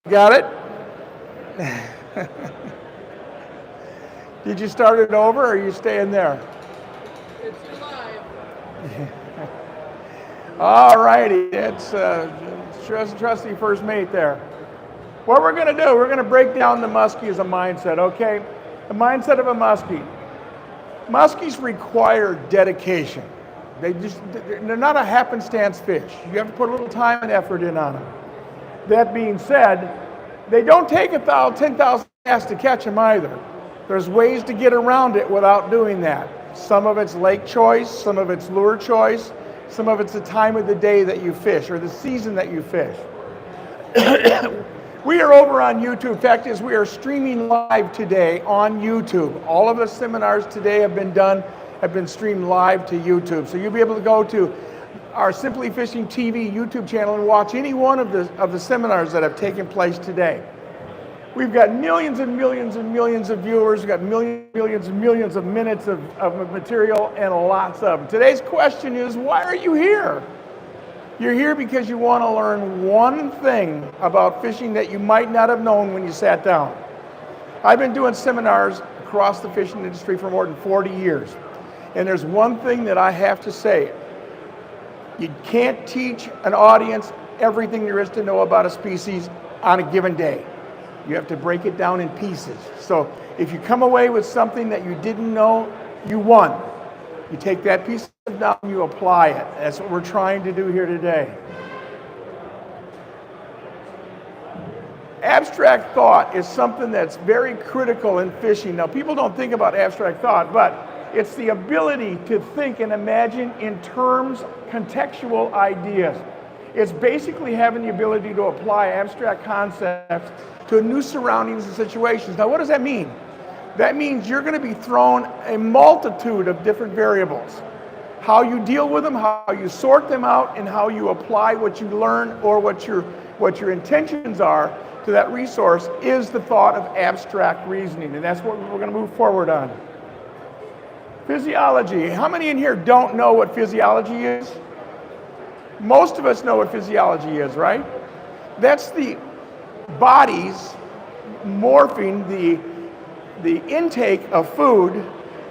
Got it? Did you start it over, or are you staying there? It's live. All righty, it's trusty first mate there. What we're going to do, we're going to break down the muskie as a mindset, okay? The mindset of a muskie. Muskies require dedication. They're not a happenstance fish. You have to put a little time and effort in on them. That being said, they don't take 10,000 casts to catch them either. There's ways to get around it without doing that. Some of it's lake choice, some of it's lure choice, some of it's the time of the day that you fish or the season that you fish. We are over on YouTube. Fact is, we are streaming live today on YouTube. All of the seminars today have been streamed live to YouTube. So you'll be able to go to our Simply Fishing TV YouTube channel and watch any one of the seminars that have taken place today. We've got millions and millions and millions of viewers. We've got millions and millions of minutes of material and lots of them. Today's question is, why are you here? You're here because you want to learn one thing about fishing that you might not have known when you sat down. I've been doing seminars across the fishing industry for more than 40 years. And there's one thing that I have to say. You can't teach an audience everything there is to know about a species on a given day. You have to break it down in pieces. So if you come away with something that you didn't know, you won. You take that piece of knowledge and you apply it. That's what we're trying to do here today. Abstract thought is something that's very critical in fishing. Now, people don't think about abstract thought, but it's the ability to think and imagine in terms, contextual ideas. It's basically having the ability to apply abstract concepts to new surroundings and situations. Now, what does that mean? That means you're going to be thrown a multitude of different variables. How you deal with them, how you sort them out, and how you apply what you learn or what your intentions are to that resource is the thought of abstract reasoning, and that's what we're going to move forward on. Physiology. How many in here don't know what physiology is? Most of us know what physiology is, right? That's the body's morphing the intake of food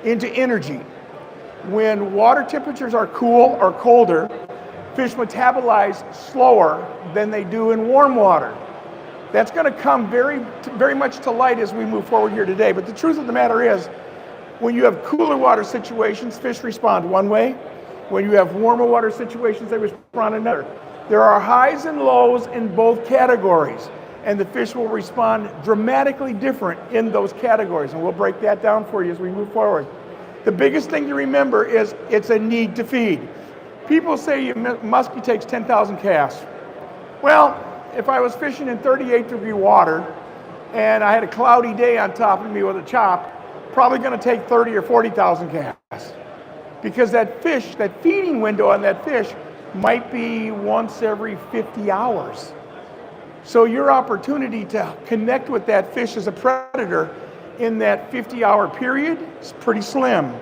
into energy. When water temperatures are cool or colder, fish metabolize slower than they do in warm water. That's going to come very, very much to light as we move forward here today. But the truth of the matter is, when you have cooler water situations, fish respond one way. When you have warmer water situations, they respond another. There are highs and lows in both categories, and the fish will respond dramatically different in those categories, and we'll break that down for you as we move forward. The biggest thing to remember is it's a need to feed. People say muskie takes 10,000 casts. Well, if I was fishing in 38-degree water and I had a cloudy day on top of me with a chop, probably going to take 30 or 40,000 casts, because that fish, that feeding window on that fish might be once every 50 hours. So your opportunity to connect with that fish as a predator in that 50-hour period is pretty slim.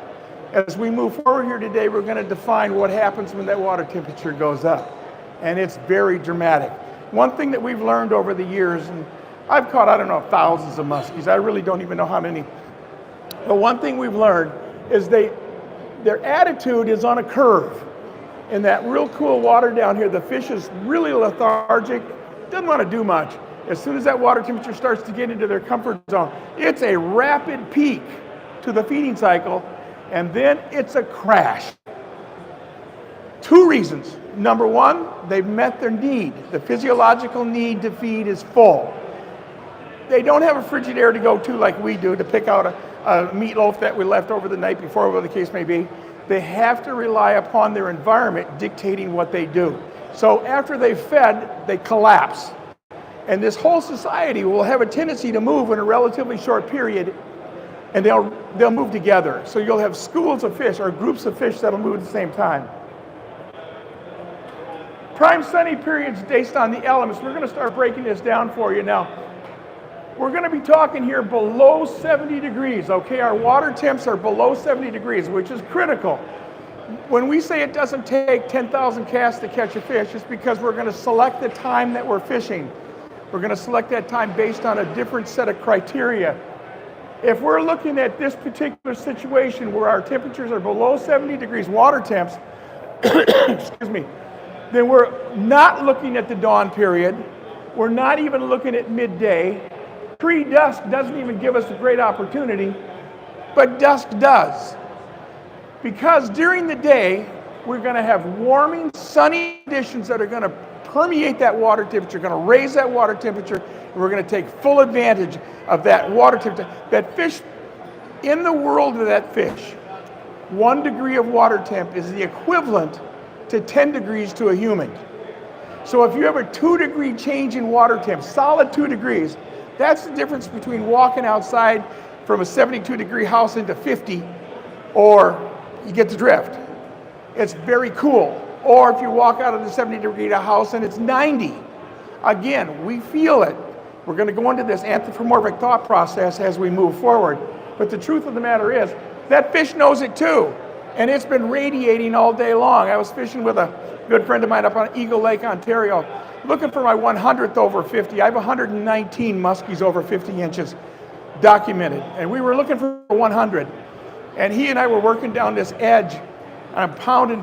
As we move forward here today, we're going to define what happens when that water temperature goes up, and it's very dramatic. One thing that we've learned over the years, and I've caught, I don't know, thousands of muskies. I really don't even know how many. But one thing we've learned is their attitude is on a curve. In that real cool water down here, the fish is really lethargic, doesn't want to do much. As soon as that water temperature starts to get into their comfort zone, it's a rapid peak to the feeding cycle, and then it's a crash. Two reasons. Number one, they've met their need. The physiological need to feed is full. They don't have a Frigidaire to go to like we do to pick out a meatloaf that we left over the night before, whatever the case may be. They have to rely upon their environment dictating what they do. So after they've fed, they collapse. And this whole society will have a tendency to move in a relatively short period, and they'll move together. So you'll have schools of fish or groups of fish that'll move at the same time. Prime sunny periods based on the elements. We're going to start breaking this down for you now. We're going to be talking here below 70 degrees, okay? Our water temps are below 70 degrees, which is critical. When we say it doesn't take 10,000 casts to catch a fish, it's because we're going to select the time that we're fishing. We're going to select that time based on a different set of criteria. If we're looking at this particular situation where our temperatures are below 70 degrees water temps, excuse me, then we're not looking at the dawn period. We're not even looking at midday. Pre-dusk doesn't even give us a great opportunity, but dusk does. Because during the day, we're going to have warming, sunny conditions that are going to permeate that water temperature, going to raise that water temperature, and we're going to take full advantage of that water temperature. That fish, in the world of that fish, 1 degree of water temp is the equivalent to 10 degrees to a human. So if you have a 2-degree change in water temp, solid 2 degrees, that's the difference between walking outside from a 72-degree house into 50, or you get the drift. It's very cool. Or if you walk out of the 70-degree house and it's 90. Again, we feel it. We're going to go into this anthropomorphic thought process as we move forward. But the truth of the matter is, that fish knows it too. And it's been radiating all day long. I was fishing with a good friend of mine up on Eagle Lake, Ontario, looking for my 100th over 50. I have 119 muskies over 50 inches documented. And we were looking for 100. And he and I were working down this edge. And I'm pounding.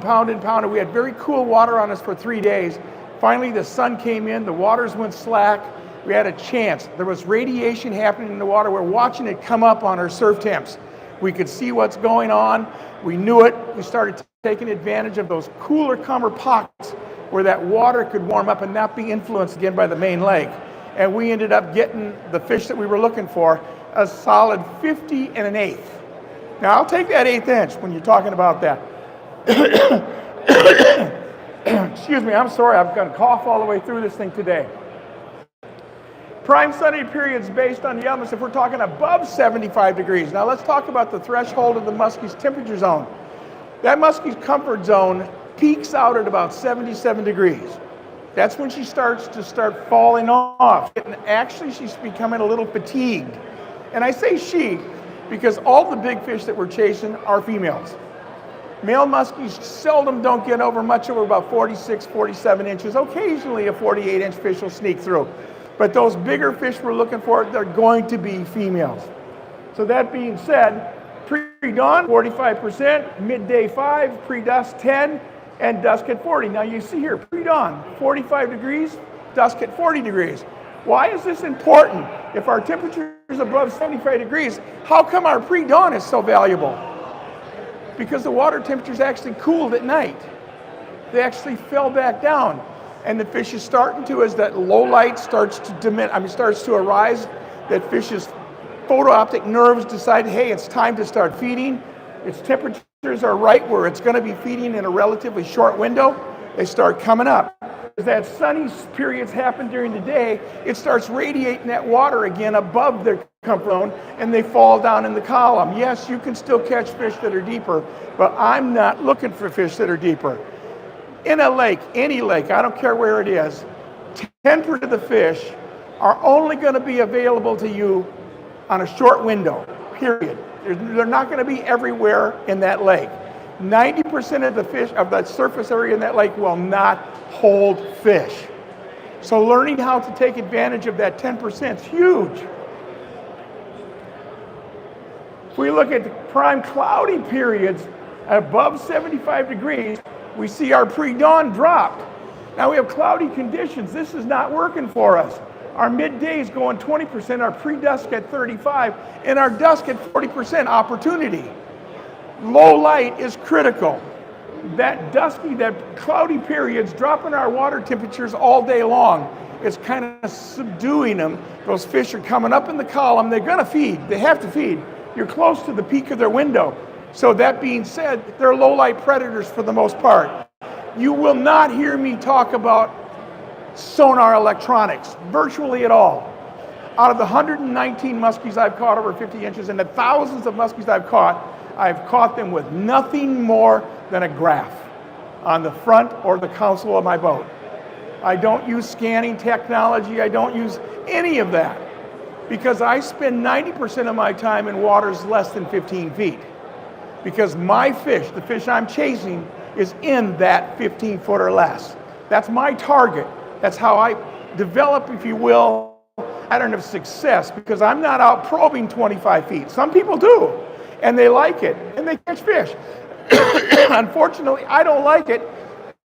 We had very cool water on us for 3 days. Finally, the sun came in. The waters went slack. We had a chance. There was radiation happening in the water. We're watching it come up on our surf temps. We could see what's going on. We knew it. We started taking advantage of those cooler, calmer pockets where that water could warm up and not be influenced again by the main lake. And we ended up getting the fish that we were looking for, a solid 50 and an eighth. Now, I'll take that 1/8 inch when you're talking about that. Excuse me, I'm sorry. I've got a cough all the way through this thing today. Prime sunny periods based on the elements, if we're talking above 75 degrees. Now let's talk about the threshold of the muskie's temperature zone. That muskie's comfort zone peaks out at about 77 degrees. That's when she starts falling off. And actually, she's becoming a little fatigued. And I say she because all the big fish that we're chasing are females. Male muskies seldom don't get much over about 46, 47 inches. Occasionally a 48-inch fish will sneak through. But those bigger fish we're looking for, they're going to be females. So that being said, pre-dawn, 45%, midday 5, pre-dusk 10, and dusk at 40. Now you see here, pre-dawn, 45 degrees, dusk at 40 degrees. Why is this important? If our temperature is above 75 degrees, how come our pre-dawn is so valuable? Because the water temperature is actually cooled at night. They actually fell back down. And the fish is starting to, as that low light starts to arise, that fish's photooptic nerves decide, hey, it's time to start feeding. Its temperatures are right where it's going to be feeding in a relatively short window. They start coming up. As that sunny periods happen during the day, it starts radiating that water again above their comfort zone, and they fall down in the column. Yes, you can still catch fish that are deeper, but I'm not looking for fish that are deeper. In a lake, any lake, I don't care where it is, 10% of the fish are only going to be available to you on a short window, period. They're not going to be everywhere in that lake. 90% of the fish, of that surface area in that lake will not hold fish. So learning how to take advantage of that 10% is huge. If we look at the prime cloudy periods above 75 degrees, we see our pre-dawn dropped. Now we have cloudy conditions. This is not working for us. Our midday is going 20%, our pre-dusk at 35, and our dusk at 40% opportunity. Low light is critical. That dusky, that cloudy period's dropping our water temperatures all day long. It's kind of subduing them. Those fish are coming up in the column. They're going to feed. They have to feed. You're close to the peak of their window. So that being said, they're low light predators for the most part. You will not hear me talk about sonar electronics, virtually at all. Out of the 119 muskies I've caught over 50 inches and the thousands of muskies I've caught them with nothing more than a graph on the front or the console of my boat. I don't use scanning technology. I don't use any of that because I spend 90% of my time in waters less than 15 feet because my fish, the fish I'm chasing, is in that 15 foot or less. That's my target. That's how I develop, if you will, a pattern of success because I'm not out probing 25 feet. Some people do, and they like it, and they catch fish. Unfortunately, I don't like it.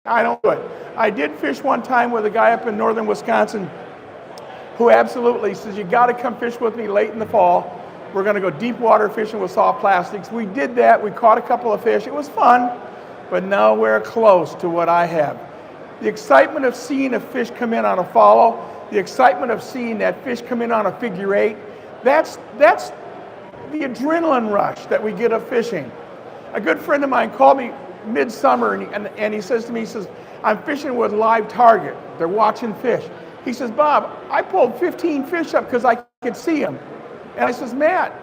I don't do it. I did fish one time with a guy up in northern Wisconsin who absolutely says, you got to come fish with me late in the fall. We're going to go deep water fishing with soft plastics. We did that. We caught a couple of fish. It was fun, but nowhere close to what I have. The excitement of seeing a fish come in on a follow, the excitement of seeing that fish come in on a figure eight, that's the adrenaline rush that we get of fishing. A good friend of mine called me midsummer and he says to me, he says, I'm fishing with live target. They're watching fish. He says, Bob, I pulled 15 fish up because I could see them. And I says, Matt,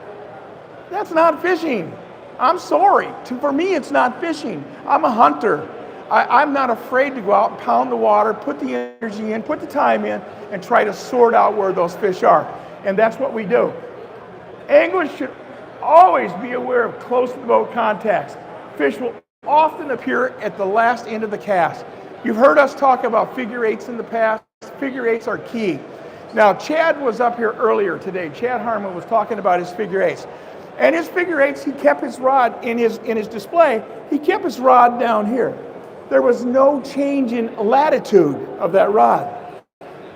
that's not fishing. I'm sorry. For me, it's not fishing. I'm a hunter. I'm not afraid to go out and pound the water, put the energy in, put the time in, and try to sort out where those fish are. And that's what we do. Anglers should always be aware of close to the boat contacts. Fish will often appear at the last end of the cast. You've heard us talk about figure eights in the past. Figure eights are key. Now, Chad was up here earlier today. Chad Harmon was talking about his figure eights. And his figure eights, he kept his rod in his display, he kept his rod down here. There was no change in latitude of that rod.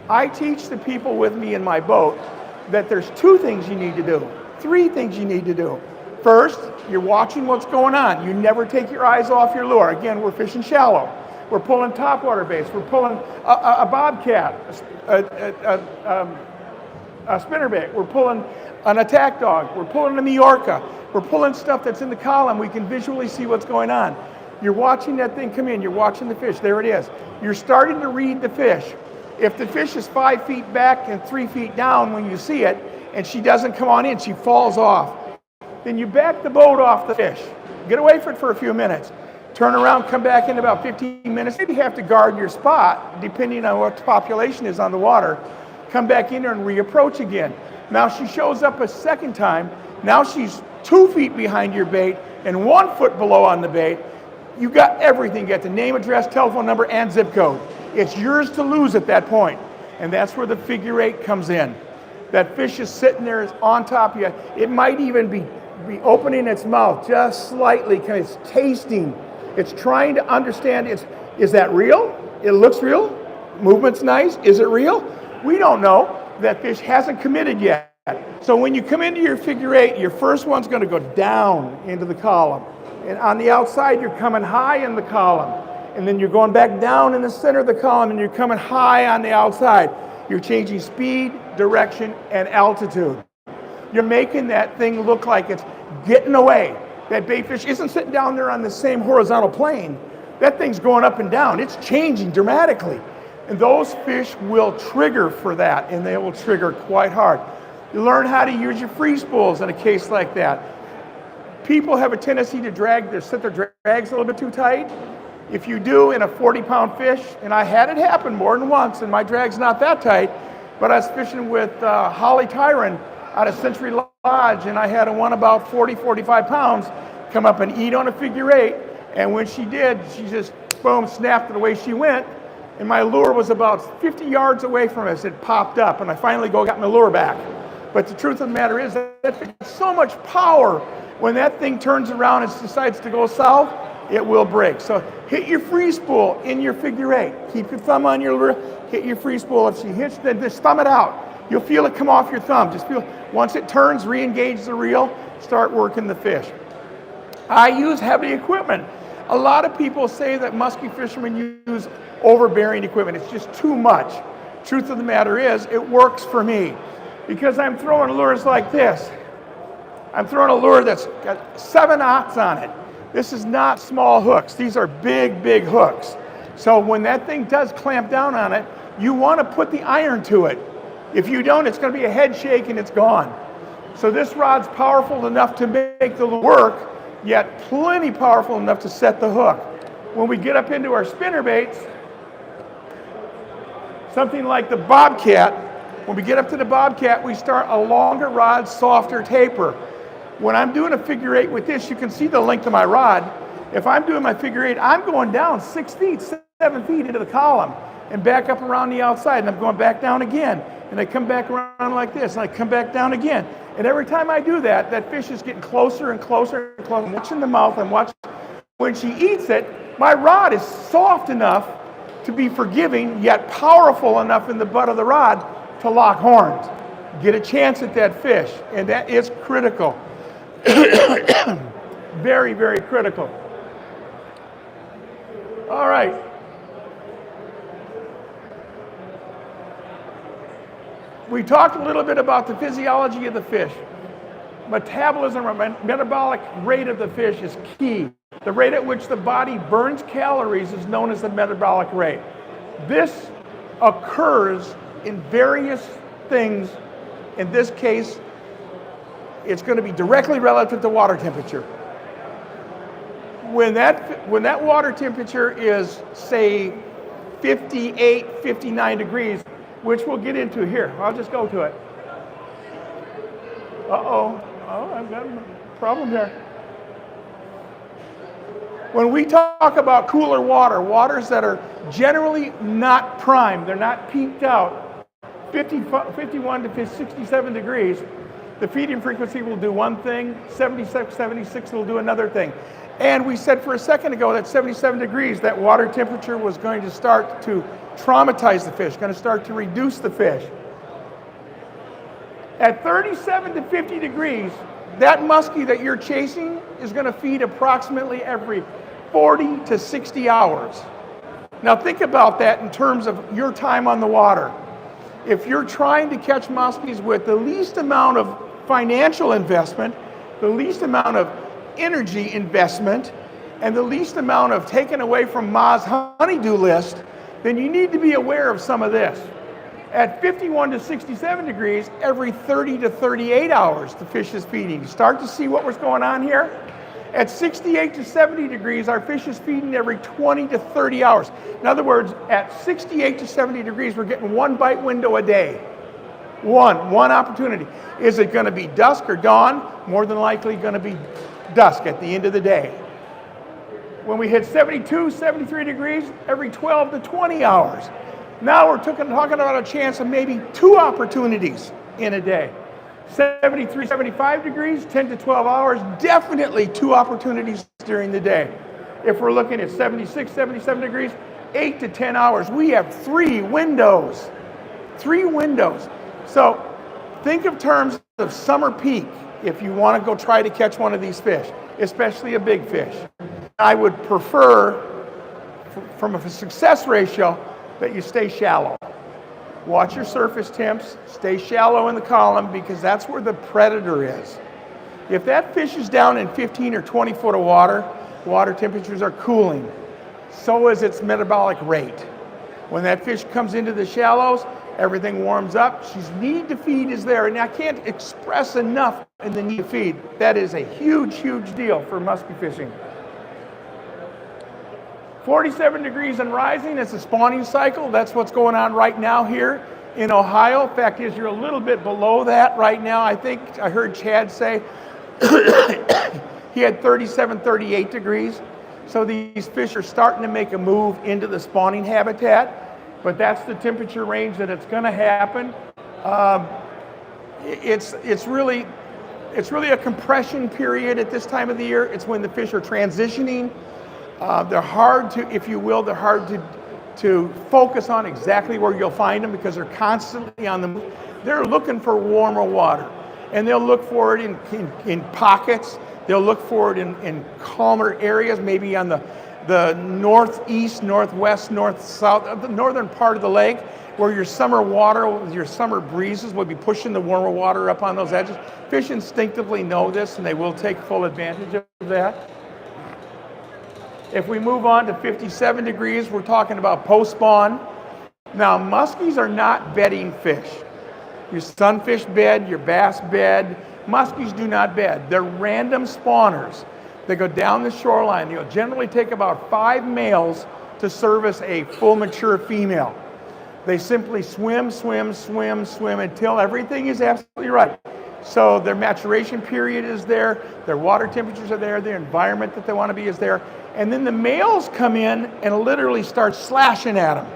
I teach the people with me in my boat that there's two things you need to do, three things you need to do. First, you're watching what's going on. You never take your eyes off your lure. Again, we're fishing shallow. We're pulling topwater baits. We're pulling a bobcat, a spinnerbait. We're pulling an attack dog. We're pulling a Majorca. We're pulling stuff that's in the column. We can visually see what's going on. You're watching that thing come in. You're watching the fish. There it is. You're starting to read the fish. If the fish is 5 feet back and 3 feet down when you see it, and she doesn't come on in, she falls off. Then you back the boat off the fish. Get away from it for a few minutes. Turn around, come back in about 15 minutes. Maybe you have to guard your spot, depending on what the population is on the water. Come back in there and reapproach again. Now she shows up a second time. Now she's 2 feet behind your bait and 1 foot below on the bait. You got everything. You got the name, address, telephone number, and zip code. It's yours to lose at that point. And that's where the figure eight comes in. That fish is sitting there on top of you. It might even be opening its mouth just slightly, because it's tasting. It's trying to understand, is that real? It looks real? Movement's nice? Is it real? We don't know. That fish hasn't committed yet. So when you come into your figure eight, your first one's going to go down into the column. And on the outside, you're coming high in the column. And then you're going back down in the center of the column, and you're coming high on the outside. You're changing speed, direction, and altitude. You're making that thing look like it's getting away. That bait fish isn't sitting down there on the same horizontal plane. That thing's going up and down. It's changing dramatically. And those fish will trigger for that, and they will trigger quite hard. You learn how to use your free spools in a case like that. People have a tendency to set their drags a little bit too tight. If you do in a 40-pound fish, and I had it happen more than once, and my drag's not that tight, but I was fishing with Holly Tyron out of Century Lodge, and I had one about 40, 45 pounds come up and eat on a figure eight, and when she did, she just, boom, snapped it away she went, and my lure was about 50 yards away from us. It popped up, and I finally got my lure back. But the truth of the matter is that fish has so much power. When that thing turns around and decides to go south, it will break. So hit your free spool in your figure eight. Keep your thumb on your lure. hit your free spool. If she hits, then just thumb it out. You'll feel it come off your thumb. Just feel, once it turns, re-engage the reel, start working the fish. I use heavy equipment. A lot of people say that muskie fishermen use overbearing equipment. It's just too much. Truth of the matter is, it works for me because I'm throwing lures like this. I'm throwing a lure that's got 7 knots on it. This is not small hooks. These are big, big hooks. So when that thing does clamp down on it, you want to put the iron to it. If you don't, it's going to be a head shake and it's gone. So this rod's powerful enough to make the lure work, yet plenty powerful enough to set the hook. When we get up into our spinner baits, something like the Bobcat, when we get up to the Bobcat, we start a longer rod, softer taper. When I'm doing a figure 8 with this, you can see the length of my rod. If I'm doing my figure 8, I'm going down 6 feet, 7 feet into the column and back up around the outside, and I'm going back down again. And I come back around like this, and I come back down again. And every time I do that, that fish is getting closer and closer and closer. I'm watching the mouth, I'm watching. When she eats it, my rod is soft enough to be forgiving, yet powerful enough in the butt of the rod to lock horns. Get a chance at that fish, and that is critical. Very, very critical. All right. We talked a little bit about the physiology of the fish. Metabolism or metabolic rate of the fish is key. The rate at which the body burns calories is known as the metabolic rate. This occurs in various things. In this case, it's going to be directly relative to water temperature. When that water temperature is, say, 58, 59 degrees, which we'll get into here. I'll just go to it. Uh-oh. Oh, I've got a problem here. When we talk about cooler water, waters that are generally not primed, they're not peaked out, 51 to 67 degrees, the feeding frequency will do one thing, 76 will do another thing. And we said for a second ago that 77 degrees, that water temperature was going to start to traumatize the fish, going to start to reduce the fish. At 37 to 50 degrees, that muskie that you're chasing is going to feed approximately every 40 to 60 hours. Now think about that in terms of your time on the water. If you're trying to catch muskies with the least amount of financial investment, the least amount of energy investment, and the least amount of taken away from Ma's honeydew list, then you need to be aware of some of this. At 51 to 67 degrees, every 30 to 38 hours, the fish is feeding. You start to see what was going on here? At 68 to 70 degrees, our fish is feeding every 20 to 30 hours. In other words, at 68 to 70 degrees, we're getting one bite window a day. One opportunity. Is it going to be dusk or dawn? More than likely going to be dusk at the end of the day. When we hit 72, 73 degrees, every 12 to 20 hours. Now we're talking about a chance of maybe 2 opportunities in a day. 73, 75 degrees, 10 to 12 hours, definitely 2 opportunities during the day. If we're looking at 76, 77 degrees, 8 to 10 hours. We have 3 windows. 3 windows. So think of terms of summer peak if you want to go try to catch one of these fish, especially a big fish. I would prefer, from a success ratio, that you stay shallow. Watch your surface temps, stay shallow in the column because that's where the predator is. If that fish is down in 15 or 20 foot of water, water temperatures are cooling. So is its metabolic rate. When that fish comes into the shallows, everything warms up. She's need to feed is there. And I can't express enough in the need to feed. That is a huge, huge deal for muskie fishing. 47 degrees and rising is the spawning cycle. That's what's going on right now here in Ohio. Fact is, you're a little bit below that right now. I think I heard Chad say he had 37, 38 degrees. So these fish are starting to make a move into the spawning habitat, but that's the temperature range that it's going to happen. It's really a compression period at this time of the year. It's when the fish are transitioning. They're hard to, if you will, they're hard to to focus on exactly where you'll find them because they're constantly on the move. They're looking for warmer water, and they'll look for it in pockets. They'll look for it in calmer areas, maybe on the northeast, northwest, north-south, the northern part of the lake, where your summer water, your summer breezes will be pushing the warmer water up on those edges. Fish instinctively know this, and they will take full advantage of that. If we move on to 57 degrees, we're talking about post-spawn. Now, muskies are not bedding fish. Your sunfish bed, your bass bed, muskies do not bed. They're random spawners. They go down the shoreline. You'll generally take about 5 males to service a full mature female. They simply swim until everything is absolutely right. So their maturation period is there, their water temperatures are there, their environment that they want to be is there. And then the males come in and literally start slashing at them.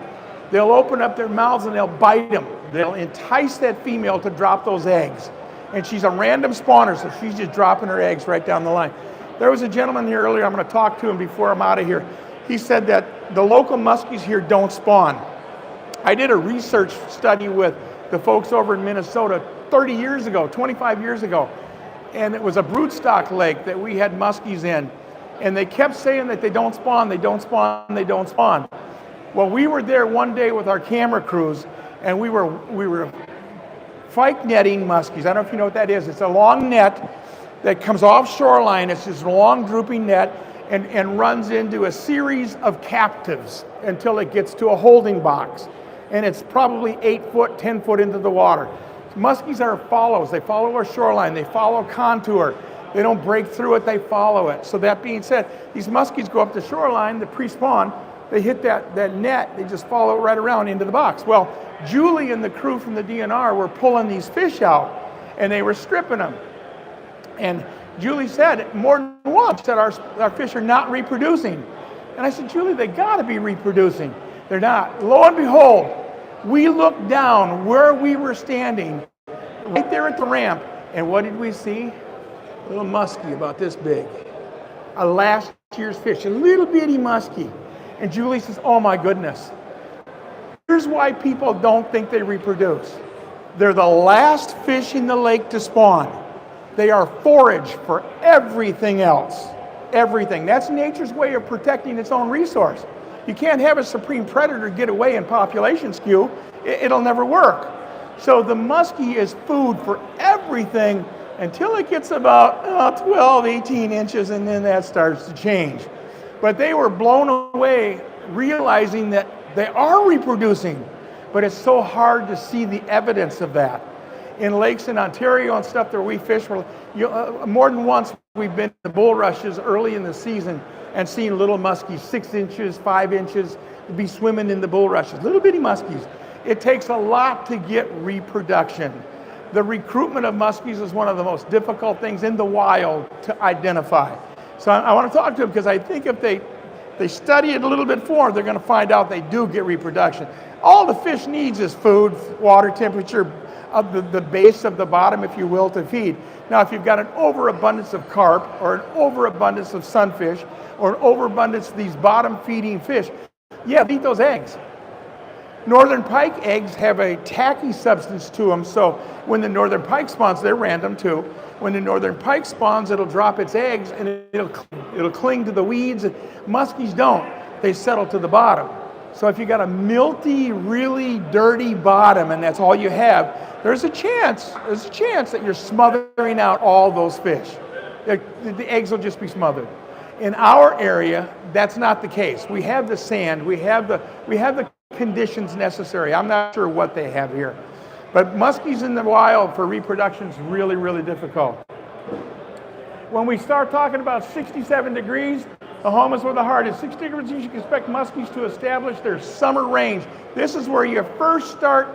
They'll open up their mouths and they'll bite them. They'll entice that female to drop those eggs. And she's a random spawner, so she's just dropping her eggs right down the line. There was a gentleman here earlier, I'm going to talk to him before I'm out of here. He said that the local muskies here don't spawn. I did a research study with the folks over in Minnesota 30 years ago, 25 years ago. And it was a broodstock lake that we had muskies in. And they kept saying that they don't spawn, they don't spawn, they don't spawn. Well, we were there one day with our camera crews, and we were fyke netting muskies. I don't know if you know what that is. It's a long net that comes off shoreline. It's this long drooping net and runs into a series of captives until it gets to a holding box. And it's probably 8 foot, 10 foot into the water. Muskies are follows. They follow our shoreline. They follow contour. They don't break through it, they follow it. So that being said, these muskies go up the shoreline, the pre-spawn, they hit that net, they just follow it right around into the box. Well, Julie and the crew from the DNR were pulling these fish out, and they were stripping them. And Julie said more than once that our fish are not reproducing. And I said, Julie, they gotta be reproducing. They're not. Lo and behold, we looked down where we were standing, right there at the ramp, and what did we see? A little muskie about this big. A last year's fish, a little bitty muskie. And Julie says, oh my goodness. Here's why people don't think they reproduce. They're the last fish in the lake to spawn. They are forage for everything else. Everything. That's nature's way of protecting its own resource. You can't have a supreme predator get away in population skew. It'll never work. So the muskie is food for everything until it gets about 12, 18 inches, and then that starts to change. But they were blown away realizing that they are reproducing, but it's so hard to see the evidence of that. In lakes in Ontario and stuff where we fish, more than once we've been to bull rushes early in the season and seen little muskies, 6 inches, 5 inches, be swimming in the bull rushes, little bitty muskies. It takes a lot to get reproduction. The recruitment of muskies is one of the most difficult things in the wild to identify. So I want to talk to them because I think if they study it a little bit more, they're going to find out they do get reproduction. All the fish needs is food, water temperature, of the base of the bottom, if you will, to feed. Now, if you've got an overabundance of carp or an overabundance of sunfish or an overabundance of these bottom feeding fish, yeah, eat those eggs. Northern pike eggs have a tacky substance to them, so when the northern pike spawns, they're random too. When the northern pike spawns, it'll drop its eggs and it'll cling to the weeds. Muskies don't. They settle to the bottom. So if you got a milty, really dirty bottom and that's all you have, there's a chance that you're smothering out all those fish. The eggs will just be smothered. In our area, that's not the case. We have the sand, we have the conditions necessary. I'm not sure what they have here. But muskies in the wild for reproduction is really, really difficult. When we start talking about 67 degrees, the home is where the heart is. 60 degrees, you can expect muskies to establish their summer range. This is where you first start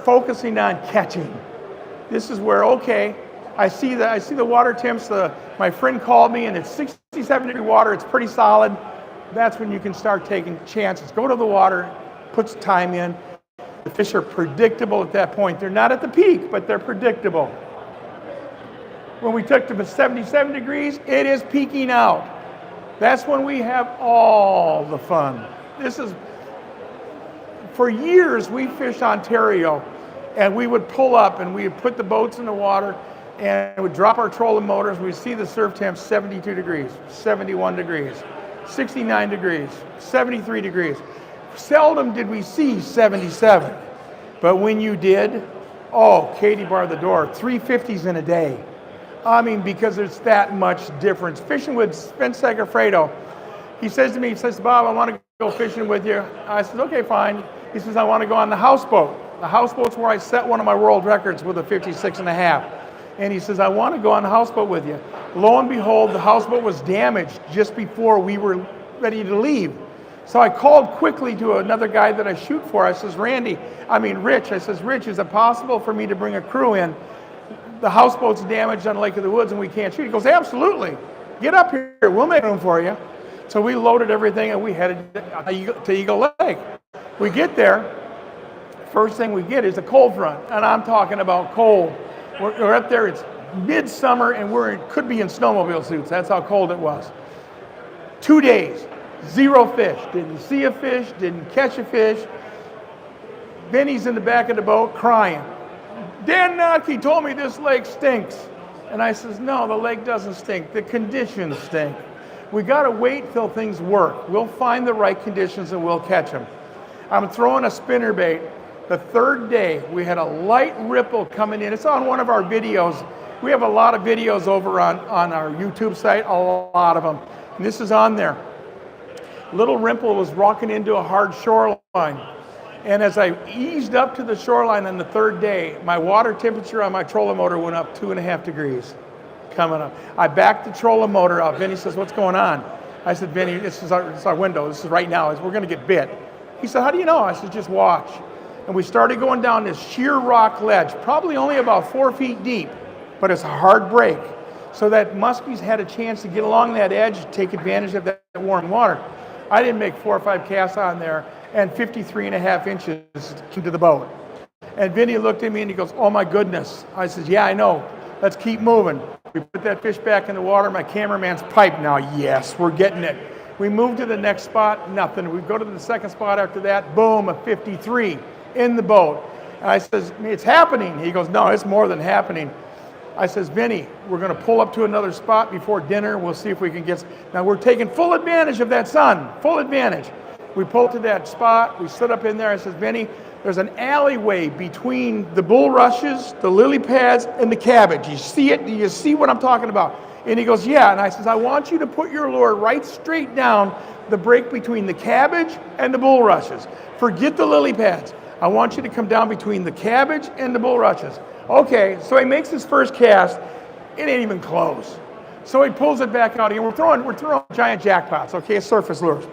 focusing on catching. This is where, okay, I see the water temps. My friend called me and it's 67 degree water. It's pretty solid. That's when you can start taking chances. Go to the water, put some time in. The fish are predictable at that point. They're not at the peak, but they're predictable. When we took to 77 degrees, it is peaking out. That's when we have all the fun. this is, for years we fished Ontario, and we would pull up and we would put the boats in the water and we would drop our trolling motors. We'd see the surf temp 72 degrees, 71 degrees, 69 degrees, 73 degrees. Seldom did we see 77. But when you did, oh, Katie barred the door, 350s in a day. I mean, because there's that much difference. Fishing with Vince Segafredo, he says to me, he says, Bob, I want to go fishing with you. I said, okay, fine. He says, I want to go on the houseboat. The houseboat's where I set one of my world records with a 56.5. And he says, I want to go on the houseboat with you. Lo and behold, the houseboat was damaged just before we were ready to leave. So I called quickly to another guy that I shoot for. I says, Rich, I says, Rich, is it possible for me to bring a crew in? The houseboat's damaged on Lake of the Woods and we can't shoot. He goes, absolutely. Get up here, we'll make room for you. So we loaded everything and we headed to Eagle Lake. We get there, first thing we get is a cold front, and I'm talking about cold. We're up there, it's midsummer, and could be in snowmobile suits. That's how cold it was. 2 days, 0 fish. Didn't see a fish, didn't catch a fish. Benny's in the back of the boat crying. Dan Notke told me this lake stinks. And I says, no, the lake doesn't stink. The conditions stink. We got to wait till things work. We'll find the right conditions and we'll catch them. I'm throwing a spinnerbait. The third day, we had a light ripple coming in. It's on one of our videos. We have a lot of videos over on our YouTube site, a lot of them. And this is on there. Little ripple was rocking into a hard shoreline. And as I eased up to the shoreline on the third day, my water temperature on my trolling motor went up 2.5 degrees coming up. I backed the trolling motor up. Vinny says, what's going on? I said, Vinny, this is our window. This is right now. We're going to get bit. He said, how do you know? I said, just watch. And we started going down this sheer rock ledge, probably only about 4 feet deep, but it's a hard break. So that muskies had a chance to get along that edge, take advantage of that warm water. I didn't make 4 or 5 casts on there, and 53.5 inches into the boat. And Vinny looked at me and he goes, oh my goodness. I said, yeah, I know. Let's keep moving. We put that fish back in the water. My cameraman's piped now. Yes, we're getting it. We move to the next spot, nothing. We go to the second spot after that, boom, a 53 in the boat. And I says, it's happening. He goes, no, it's more than happening. I says, Vinny, we're going to pull up to another spot before dinner. We'll see if we can get... Now we're taking full advantage of that sun, full advantage. We pull to that spot. We sit up in there. I says, Vinny, there's an alleyway between the bulrushes, the lily pads, and the cabbage. You see it? Do you see what I'm talking about? And he goes, yeah. And I says, I want you to put your lure right straight down the break between the cabbage and the bulrushes. Forget the lily pads. I want you to come down between the cabbage and the bulrushes. Okay, so he makes his first cast. It ain't even close. So he pulls it back out. And we're throwing giant jackpots, okay, surface lures.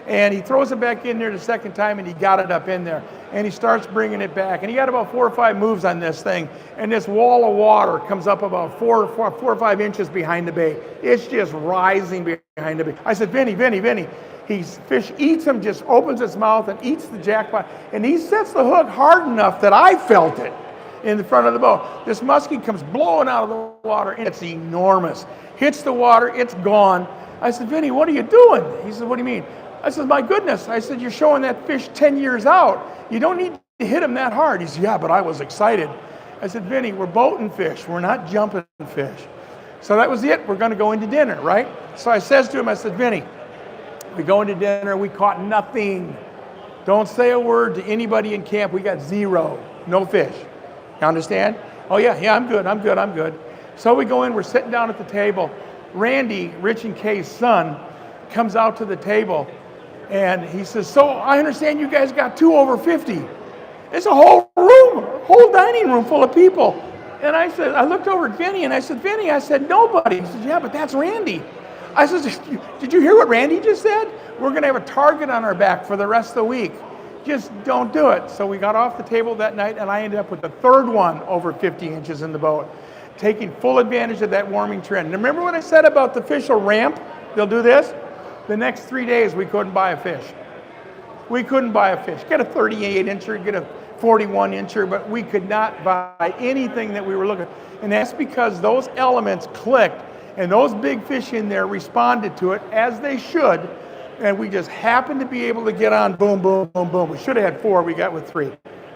And he throws it back in there the second time, and he got it up in there. And he starts bringing it back. And he got about 4 or 5 moves on this thing. And this wall of water comes up about 4 or 5 inches behind the bait. It's just rising behind the bait. I said, Vinny. Fish eats him, just opens its mouth and eats the jackpot. And he sets the hook hard enough that I felt it in the front of the boat. This muskie comes blowing out of the water, and it's enormous. Hits the water, it's gone. I said, Vinny, what are you doing? He said, what do you mean? I said, my goodness. I said, you're showing that fish 10 years out. You don't need to hit him that hard. He said, yeah, but I was excited. I said, Vinny, we're boating fish. We're not jumping fish. So that was it. We're going to go into dinner, right? So I says to him, I said, Vinny, we go into dinner. We caught nothing. Don't say a word to anybody in camp. We got 0. No fish. You understand? Oh, yeah, I'm good. So we go in. We're sitting down at the table. Randy, Rich and Kay's son, comes out to the table. And he says, so I understand you guys got 2 over 50. It's a whole room, whole dining room full of people. And I said, I looked over at Vinny and I said, Vinny, I said, nobody. He said, yeah, but that's Randy. I said, did you hear what Randy just said? We're going to have a target on our back for the rest of the week. Just don't do it. So we got off the table that night and I ended up with the 3rd one over 50 inches in the boat, taking full advantage of that warming trend. And remember what I said about the fish will ramp? They'll do this? The next 3 days, we couldn't buy a fish. We couldn't buy a fish. Get a 38-incher, get a 41-incher, but we could not buy anything that we were looking at. And that's because those elements clicked, and those big fish in there responded to it, as they should, and we just happened to be able to get on, boom, boom, boom, boom. We should have had 4, we got with 3.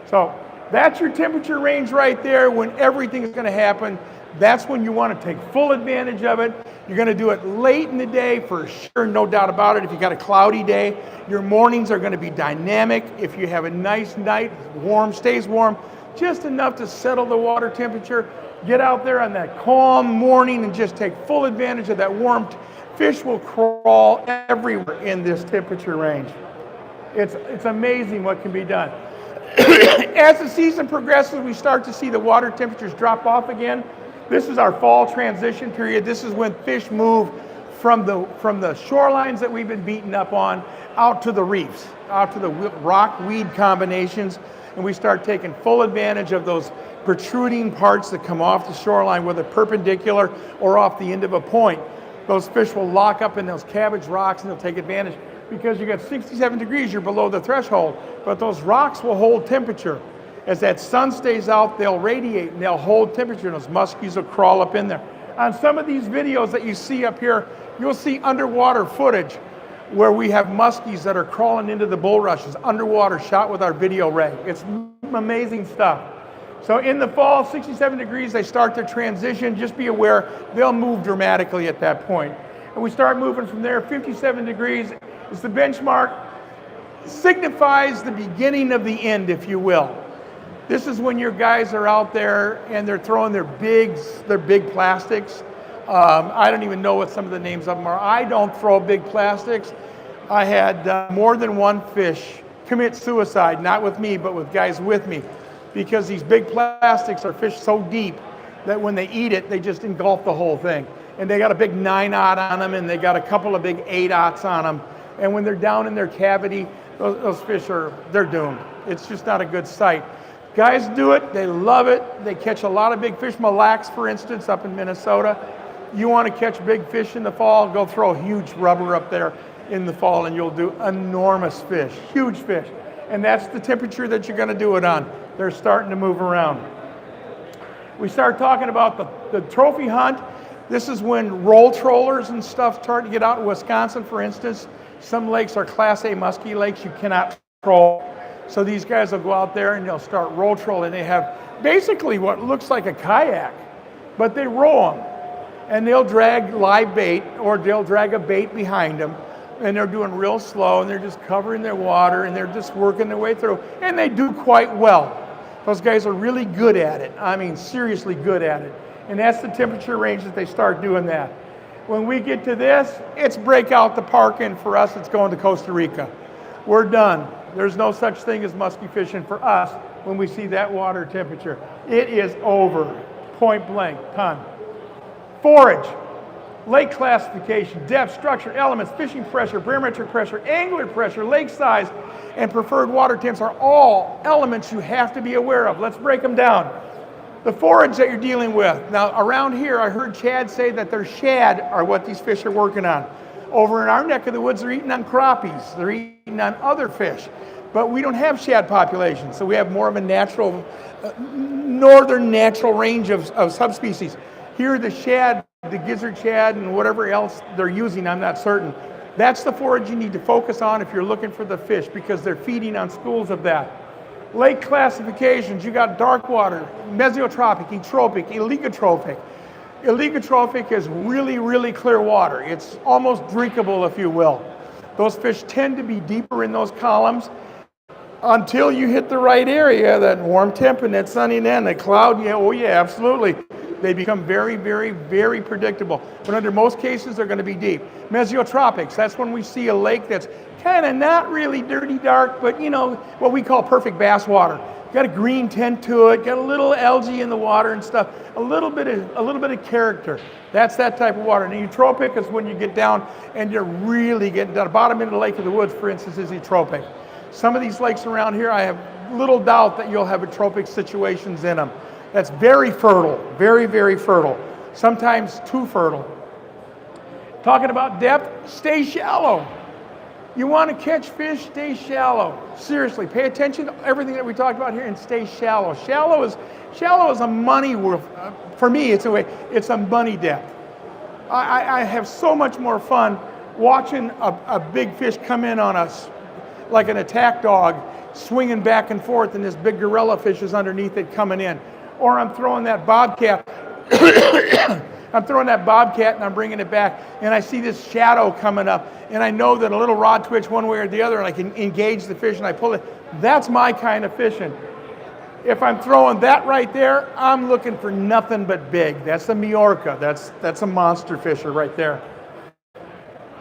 So that's your temperature range right there when everything is going to happen. That's when you want to take full advantage of it. You're going to do it late in the day for sure, no doubt about it. If you got a cloudy day, your mornings are going to be dynamic. If you have a nice night, warm, stays warm, just enough to settle the water temperature. Get out there on that calm morning and just take full advantage of that warmth. Fish will crawl everywhere in this temperature range. It's amazing what can be done. As the season progresses, we start to see the water temperatures drop off again. This is our fall transition period. This is when fish move from the shorelines that we've been beaten up on out to the reefs, out to the rock-weed combinations, and we start taking full advantage of those protruding parts that come off the shoreline, whether perpendicular or off the end of a point. Those fish will lock up in those cabbage rocks and they'll take advantage because you got 67 degrees, you're below the threshold, but those rocks will hold temperature. As that sun stays out, they'll radiate and they'll hold temperature and those muskies will crawl up in there. On some of these videos that you see up here, you'll see underwater footage where we have muskies that are crawling into the bulrushes, underwater, shot with our video ray. It's amazing stuff. So in the fall, 67 degrees, they start to transition. Just be aware, they'll move dramatically at that point. And we start moving from there. 57 degrees is the benchmark. Signifies the beginning of the end, if you will. This is when your guys are out there and they're throwing their big plastics. I don't even know what some of the names of them are. I don't throw big plastics. I had more than one fish commit suicide, not with me, but with guys with me, because these big plastics are fished so deep that when they eat it, they just engulf the whole thing. And they got a big 9-aught on them, and they got a couple of big 8-aughts on them. And when they're down in their cavity, those fish they're doomed. It's just not a good sight. Guys do it, they love it. They catch a lot of big fish. Mille Lacs, for instance, up in Minnesota. You want to catch big fish in the fall, go throw huge rubber up there in the fall and you'll do enormous fish, huge fish. And that's the temperature that you're going to do it on. They're starting to move around. We start talking about the trophy hunt. This is when roll trollers and stuff start to get out in Wisconsin, for instance. Some lakes are Class A muskie lakes. You cannot troll. So these guys will go out there and they'll start roll trolling. They have basically what looks like a kayak, but they roll them. And they'll drag live bait or they'll drag a bait behind them. And they're doing real slow and they're just covering their water and they're just working their way through. And they do quite well. Those guys are really good at it. I mean, seriously good at it. And that's the temperature range that they start doing that. When we get to this, it's break out the park, and for us, it's going to Costa Rica. We're done. There's no such thing as muskie fishing for us when we see that water temperature. It is over, point blank, done. Forage, lake classification, depth, structure, elements, fishing pressure, barometric pressure, angler pressure, lake size, and preferred water temps are all elements you have to be aware of. Let's break them down. The forage that you're dealing with. Now, around here, I heard Chad say that their shad are what these fish are working on. Over in our neck of the woods, they're eating on crappies. They're eating on other fish. But we don't have shad populations, so we have more of a natural, northern natural range of subspecies. Here, the shad, the gizzard shad, and whatever else they're using, I'm not certain. That's the forage you need to focus on if you're looking for the fish, because they're feeding on schools of that. Lake classifications, you got dark water, mesotropic, eutrophic, oligotrophic. Oligotrophic is really, really clear water. It's almost drinkable, if you will. Those fish tend to be deeper in those columns until you hit the right area, that warm temp and that sunny end, the cloud, yeah, oh yeah, absolutely. They become very, very, very predictable. But under most cases, they're going to be deep. Mesotropics, that's when we see a lake that's kind of not really dirty dark, but you know, what we call perfect bass water. Got a green tint to it, got a little algae in the water and stuff, a little bit of character. That's that type of water. And eutrophic is when you get down and you're really getting down. The bottom end of the Lake of the Woods, for instance, is eutrophic. Some of these lakes around here, I have little doubt that you'll have eutrophic situations in them. That's very fertile, very, very fertile. Sometimes too fertile. Talking about depth, stay shallow. You want to catch fish, stay shallow. Seriously, pay attention to everything that we talked about here and stay shallow. Shallow is a money worth. For me, it's a money depth. I have so much more fun watching a big fish come in on us like an attack dog, swinging back and forth, and this big gorilla fish is underneath it coming in. Or I'm throwing that bobcat, I'm throwing that bobcat and I'm bringing it back, and I see this shadow coming up, and I know that a little rod twitch one way or the other, and I can engage the fish and I pull it. That's my kind of fishing. If I'm throwing that right there, I'm looking for nothing but big. That's a Majorca. That's a monster fisher right there.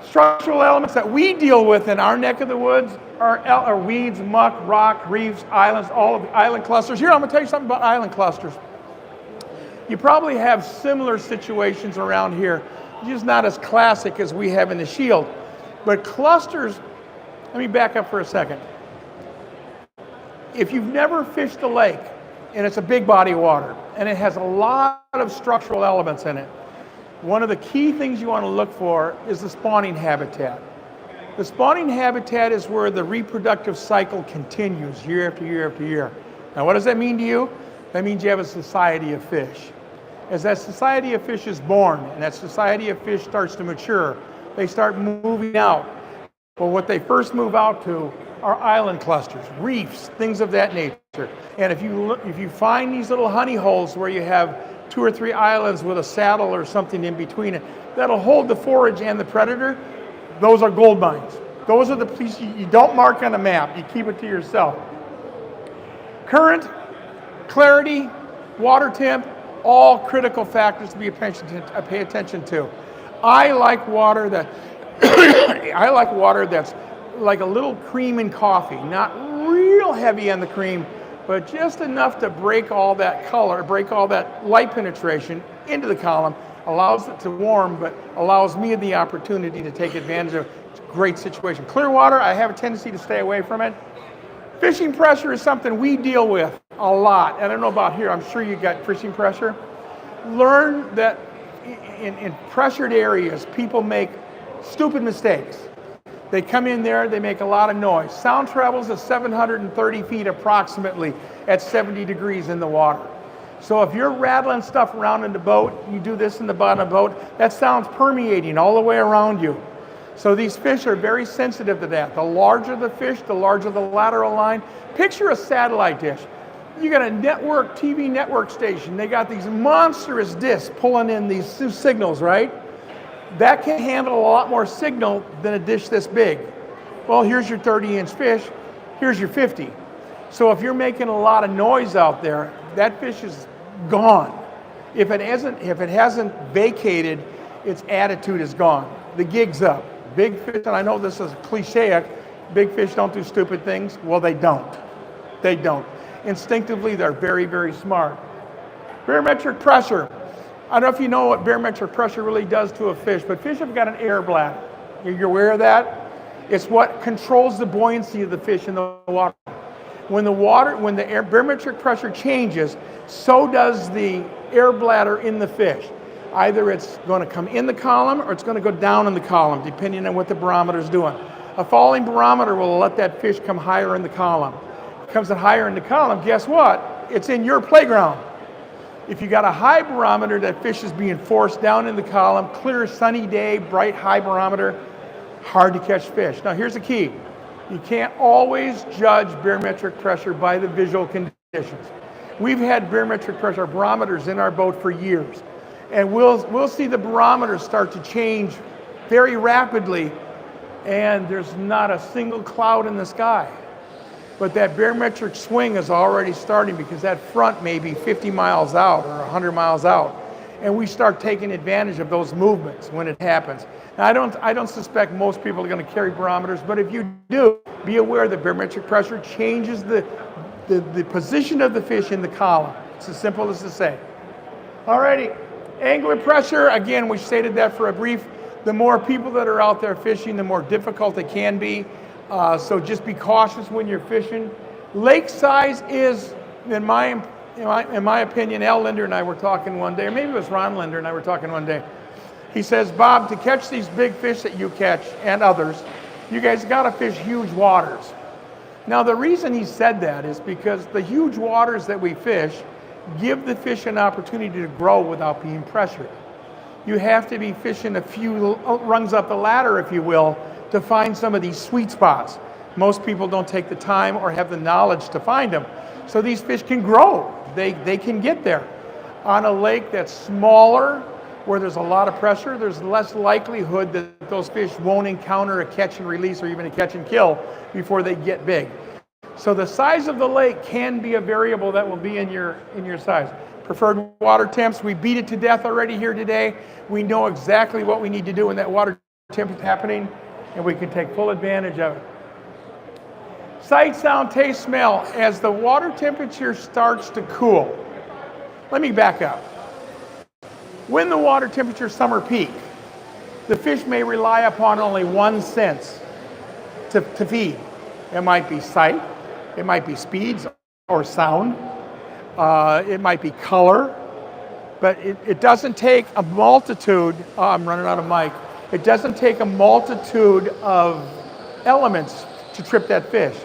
Structural elements that we deal with in our neck of the woods are weeds, muck, rock, reefs, islands, all of the island clusters. Here, I'm going to tell you something about island clusters. You probably have similar situations around here, just not as classic as we have in the Shield. But clusters, let me back up for a second. If you've never fished a lake, and it's a big body of water, and it has a lot of structural elements in it, one of the key things you want to look for is the spawning habitat. The spawning habitat is where the reproductive cycle continues year after year after year. Now, what does that mean to you? That means you have a society of fish. As that society of fish is born, and that society of fish starts to mature, they start moving out. Well, what they first move out to are island clusters, reefs, things of that nature. And if you find these little honey holes where you have 2 or 3 islands with a saddle or something in between it, that'll hold the forage and the predator, those are gold mines. Those are the places you don't mark on a map, you keep it to yourself. Current, clarity, water temp, all critical factors to pay attention to. I like water that's like a little cream in coffee, not real heavy on the cream, but just enough to break all that color, break all that light penetration into the column, allows it to warm, but allows me the opportunity to take advantage of it. It's a great situation. Clear water, I have a tendency to stay away from it. Fishing pressure is something we deal with a lot. I don't know about here, I'm sure you got fishing pressure. Learn that in pressured areas, people make stupid mistakes. They come in there, they make a lot of noise. Sound travels at 730 feet approximately at 70 degrees in the water. So if you're rattling stuff around in the boat, you do this in the bottom of the boat, that sound's permeating all the way around you. So these fish are very sensitive to that. The larger the fish, the larger the lateral line. Picture a satellite dish. You got a network, TV network station. They got these monstrous discs pulling in these signals, right? That can handle a lot more signal than a dish this big. Well, here's your 30-inch fish, here's your 50. So if you're making a lot of noise out there, that fish is gone. If it hasn't vacated, its attitude is gone. The gig's up. Big fish, and I know this is cliche, big fish don't do stupid things. Well, they don't. They don't. Instinctively, they're very, very smart. Barometric pressure. I don't know if you know what barometric pressure really does to a fish, but fish have got an air bladder. You're aware of that? It's what controls the buoyancy of the fish in the water. When the barometric pressure changes, so does the air bladder in the fish. Either it's going to come in the column or it's going to go down in the column, depending on what the barometer is doing. A falling barometer will let that fish come higher in the column. If it comes higher in the column, guess what? It's in your playground. If you got a high barometer, that fish is being forced down in the column, clear sunny day, bright high barometer, hard to catch fish. Now here's the key. You can't always judge barometric pressure by the visual conditions. We've had barometric pressure barometers in our boat for years. And we'll see the barometer start to change very rapidly, and there's not a single cloud in the sky. But that barometric swing is already starting because that front may be 50 miles out or 100 miles out. And we start taking advantage of those movements when it happens. Now, I don't suspect most people are going to carry barometers, but if you do, be aware that barometric pressure changes the position of the fish in the column. It's as simple as to say. Alrighty, angler pressure, again, we stated that for a brief. The more people that are out there fishing, the more difficult it can be. So just be cautious when you're fishing. Lake size is, in my opinion, Al Linder and I were talking one day, or maybe it was Ron Linder and I were talking one day. He says, Bob, to catch these big fish that you catch and others, you guys got to fish huge waters. Now the reason he said that is because the huge waters that we fish give the fish an opportunity to grow without being pressured. You have to be fishing a few rungs up the ladder, if you will, to find some of these sweet spots. Most people don't take the time or have the knowledge to find them. So these fish can grow. They can get there. On a lake that's smaller, where there's a lot of pressure, there's less likelihood that those fish won't encounter a catch and release or even a catch and kill before they get big. So the size of the lake can be a variable that will be in your size. Preferred water temps, we beat it to death already here today. We know exactly what we need to do when that water temp is happening, and we can take full advantage of it. Sight, sound, taste, smell. As the water temperature starts to cool, let me back up. When the water temperature summer peak, the fish may rely upon only one sense to feed. It might be sight, it might be speeds or sound, it might be color, but it doesn't take a multitude, I'm running out of mic, it doesn't take a multitude of elements to trip that fish.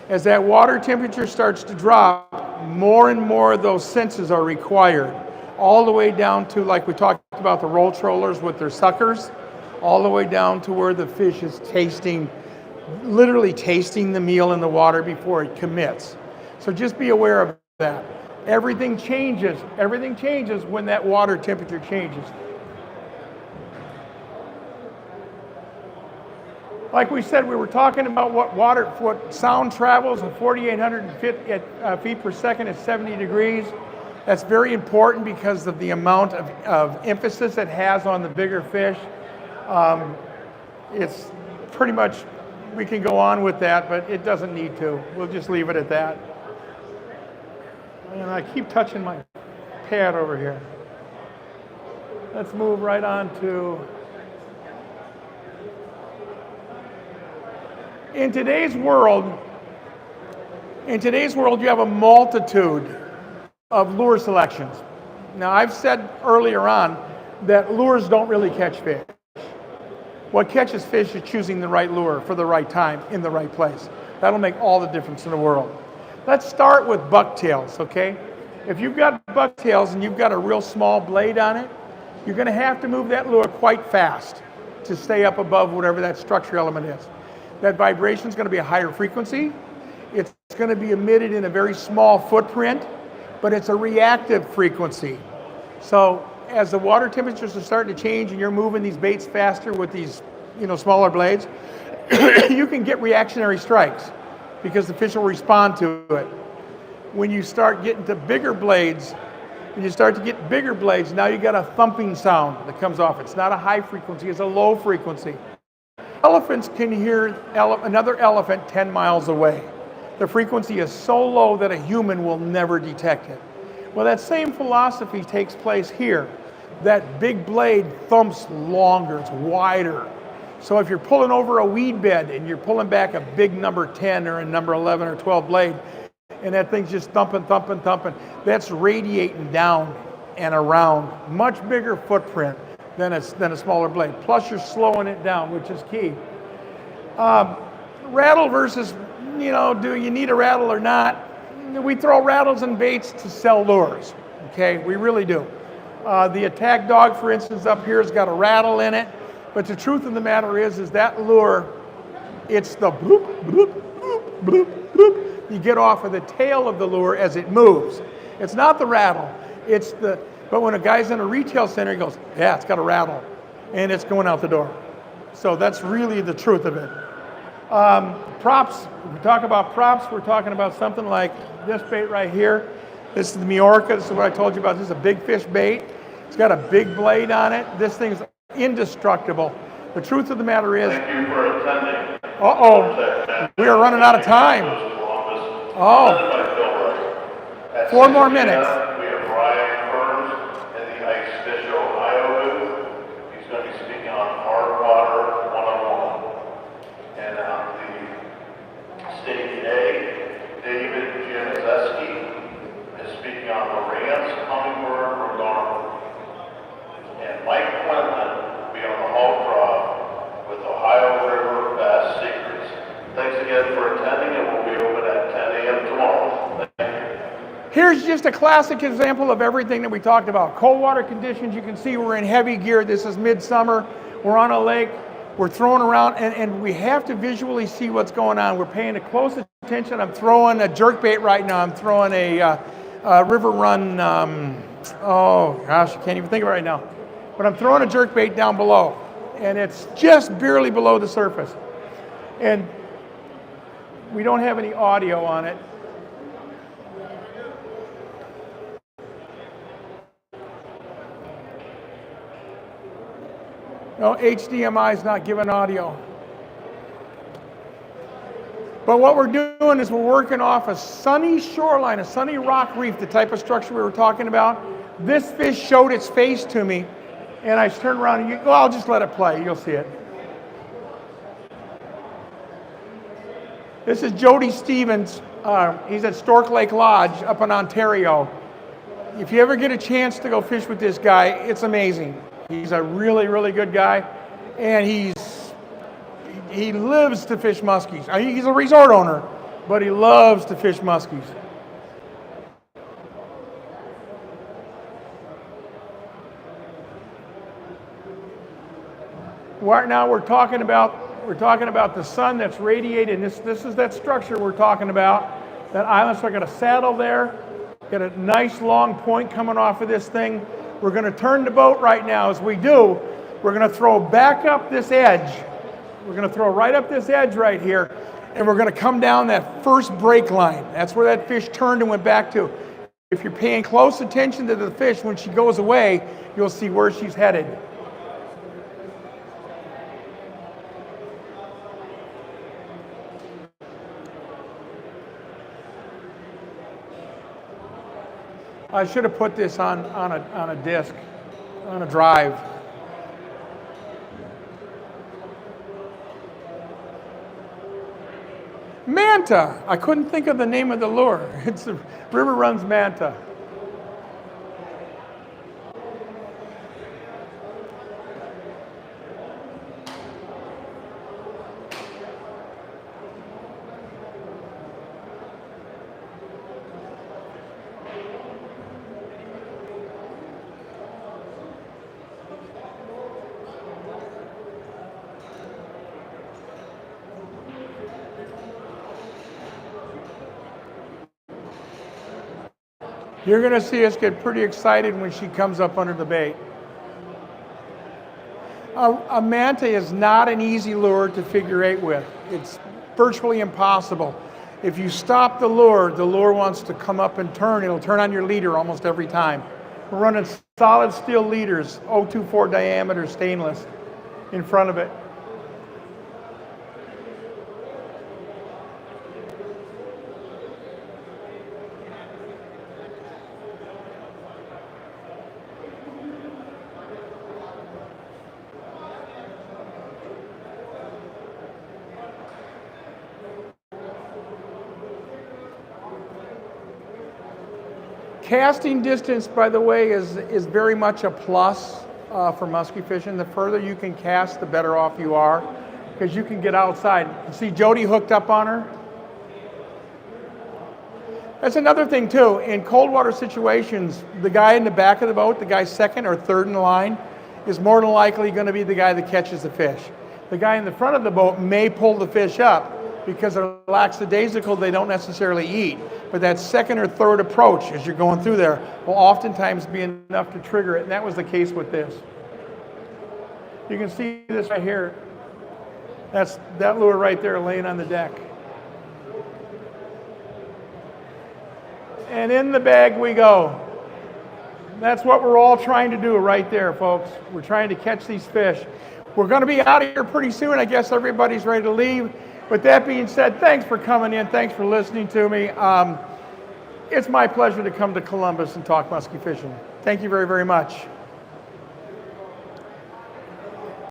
As that water temperature starts to drop, more and more of those senses are required, all the way down to, like we talked about, the roll trollers with their suckers, all the way down to where the fish is tasting, literally tasting the meal in the water before it commits. So just be aware of that. Everything changes when that water temperature changes. Like we said, we were talking about what sound travels at 4,800 feet per second at 70 degrees. That's very important because of the amount of emphasis it has on the bigger fish. It's pretty much, we can go on with that, but it doesn't need to. We'll just leave it at that. And I keep touching my pad over here. Let's move right on to, in today's world, you have a multitude of lure selections. Now, I've said earlier on that lures don't really catch fish. What catches fish is choosing the right lure for the right time in the right place. That'll make all the difference in the world. Let's start with bucktails, okay? If you've got bucktails and you've got a real small blade on it, you're gonna have to move that lure quite fast to stay up above whatever that structure element is. That vibration is gonna be a higher frequency. It's gonna be emitted in a very small footprint, but it's a reactive frequency. So as the water temperatures are starting to change and you're moving these baits faster with these, smaller blades, you can get reactionary strikes because the fish will respond to it. When you start getting to bigger blades, now you got a thumping sound that comes off. It's not a high frequency, it's a low frequency. Elephants can hear another elephant 10 miles away. The frequency is so low that a human will never detect it. Well, that same philosophy takes place here. That big blade thumps longer, it's wider. So if you're pulling over a weed bed and you're pulling back a big number 10 or a number 11 or 12 blade, and that thing's just thumping, that's radiating down and around. Much bigger footprint than a smaller blade. Plus you're slowing it down, which is key. Rattle versus, do you need a rattle or not? We throw rattles and baits to sell lures, okay? We really do. The attack dog, for instance, up here has got a rattle in it, but the truth of the matter is that lure, it's the bloop, bloop, bloop, bloop, bloop. You get off of the tail of the lure as it moves. It's not the rattle, but when a guy's in a retail center, he goes, yeah, it's got a rattle, and it's going out the door. So that's really the truth of it. Props, when we talk about props, we're talking about something like this bait right here. This is the Miorca, this is what I told you about. This is a big fish bait. It's got a big blade on it. This thing's indestructible. The truth of the matter is... Thank you for attending. Uh-oh, we are running out of time. Oh, 4 more minutes. Here's just a classic example of everything that we talked about. Cold water conditions, you can see we're in heavy gear. This is midsummer. We're on a lake. We're throwing around, and we have to visually see what's going on. We're paying close attention. I'm throwing a jerkbait right now. I'm throwing a river run, oh gosh, I can't even think of it right now. But I'm throwing a jerkbait down below, and it's just barely below the surface. And we don't have any audio on it. No, HDMI is not giving audio. But what we're doing is we're working off a sunny shoreline, a sunny rock reef, the type of structure we were talking about. This fish showed its face to me, and I turned around and well, I'll just let it play. You'll see it. This is Jody Stevens. He's at Stork Lake Lodge up in Ontario. If you ever get a chance to go fish with this guy, it's amazing. He's a really, really good guy, and he lives to fish muskies. He's a resort owner, but he loves to fish muskies. Right now we're talking about the sun that's radiating. This is that structure we're talking about. That island. So I got a saddle there, got a nice long point coming off of this thing. We're going to turn the boat right now. As we do, we're going to throw back up this edge. We're going to throw right up this edge right here, and we're going to come down that first break line. That's where that fish turned and went back to. If you're paying close attention to the fish, when she goes away, you'll see where she's headed. I should have put this on a disc, on a drive. Manta. I couldn't think of the name of the lure. It's a River Runs Manta. You're going to see us get pretty excited when she comes up under the bait. A manta is not an easy lure to figure eight with. It's virtually impossible. If you stop the lure wants to come up and turn. It'll turn on your leader almost every time. We're running solid steel leaders, 024 diameter stainless, in front of it. Casting distance, by the way, is very much a plus for muskie fishing. The further you can cast, the better off you are, because you can get outside. You see Jody hooked up on her? That's another thing too. In cold water situations, the guy in the back of the boat, the guy second or third in the line, is more than likely going to be the guy that catches the fish. The guy in the front of the boat may pull the fish up because they're lackadaisical, they don't necessarily eat. But that second or third approach as you're going through there will oftentimes be enough to trigger it, and that was the case with this. You can see this right here. That's that lure right there laying on the deck. And in the bag we go. That's what we're all trying to do right there, folks. We're trying to catch these fish. We're going to be out of here pretty soon. I guess everybody's ready to leave. With that being said, thanks for coming in. Thanks for listening to me. It's my pleasure to come to Columbus and talk muskie fishing. Thank you very, very much.